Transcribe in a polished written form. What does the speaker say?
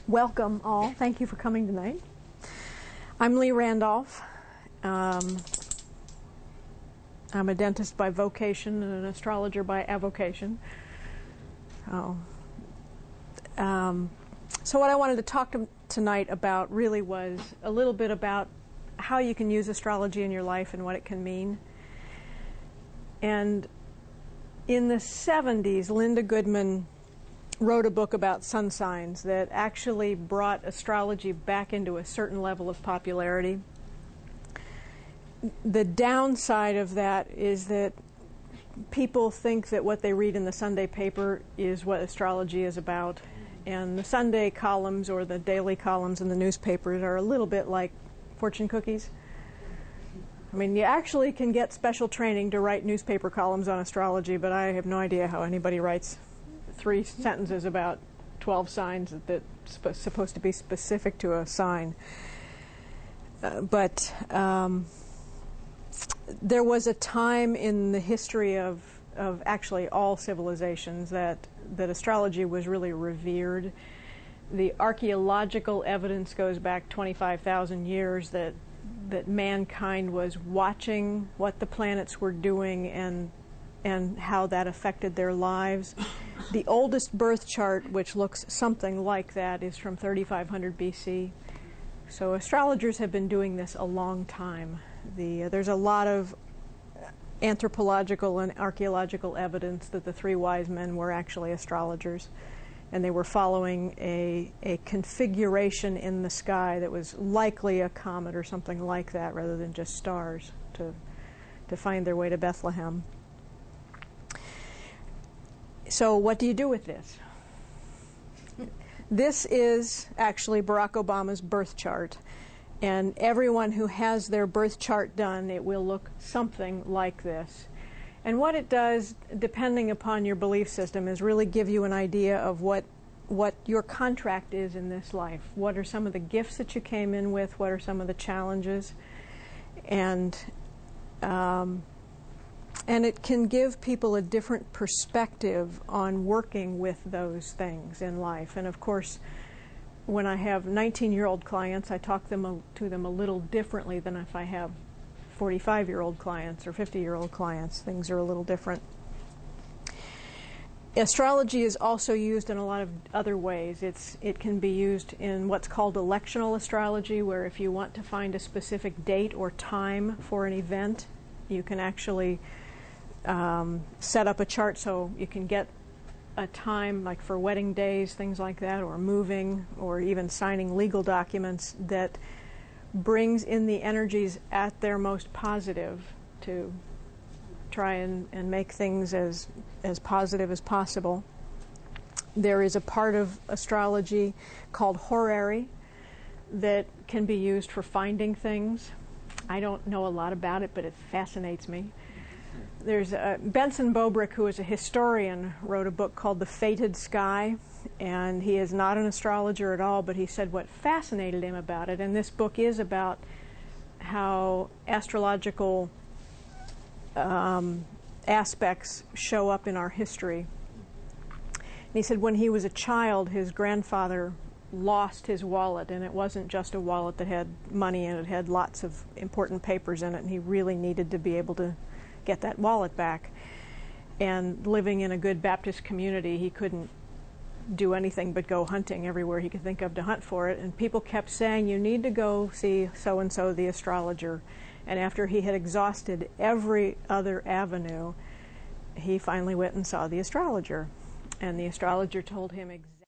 Welcome all. Thank you for coming tonight. I'm Leigh Randolph. I'm a dentist by vocation and an astrologer by avocation. So what I wanted to talk tonight about really was a little bit about how you can use astrology in your life and what it can mean. And in the 70s, Linda Goodman wrote a book about sun signs that actually brought astrology back into a certain level of popularity. The downside of that is that people think that what they read in the Sunday paper is what astrology is about. And the Sunday columns or the daily columns in the newspapers are a little bit like fortune cookies. I mean, you actually can get special training to write newspaper columns on astrology, but I have no idea how anybody writes 3 sentences about 12 signs that's supposed to be specific to a sign. But there was a time in the history of actually all civilizations that astrology was really revered. The archaeological evidence goes back 25,000 years that mankind was watching what the planets were doing and how that affected their lives. The oldest birth chart, which looks something like that, is from 3500 BC. So astrologers have been doing this a long time. There's a lot of anthropological and archaeological evidence that the 3 wise men were actually astrologers, and they were following a configuration in the sky that was likely a comet or something like that rather than just stars to find their way to Bethlehem. So what do you do with this? This is actually Barack Obama's birth chart. And everyone who has their birth chart done, it will look something like this. And what it does, depending upon your belief system, is really give you an idea of what your contract is in this life. What are some of the gifts that you came in with? What are some of the challenges? And it can give people a different perspective on working with those things in life. And of course, when I have 19-year-old clients, I talk to them a little differently than if I have 45-year-old clients or 50-year-old clients. Things are a little different. Astrology is also used in a lot of other ways. It can be used in what's called electional astrology, where if you want to find a specific date or time for an event, you can actually set up a chart so you can get a time, like for wedding days, things like that, or moving, or even signing legal documents, that brings in the energies at their most positive to try and make things as positive as possible. There is a part of astrology called horary that can be used for finding things. I don't know a lot about it, but it fascinates me. There's Benson Bobrick, who is a historian, wrote a book called The Fated Sky, and he is not an astrologer at all, but he said what fascinated him about it, and this book is about how astrological aspects show up in our history. And he said when he was a child, his grandfather lost his wallet, and it wasn't just a wallet that had money in it, it had lots of important papers in it, and he really needed to be able to get that wallet back. And living in a good Baptist community, he couldn't do anything but go hunting everywhere he could think of to hunt for it. And people kept saying, you need to go see so-and-so, the astrologer. And after he had exhausted every other avenue, he finally went and saw the astrologer. And the astrologer told him exactly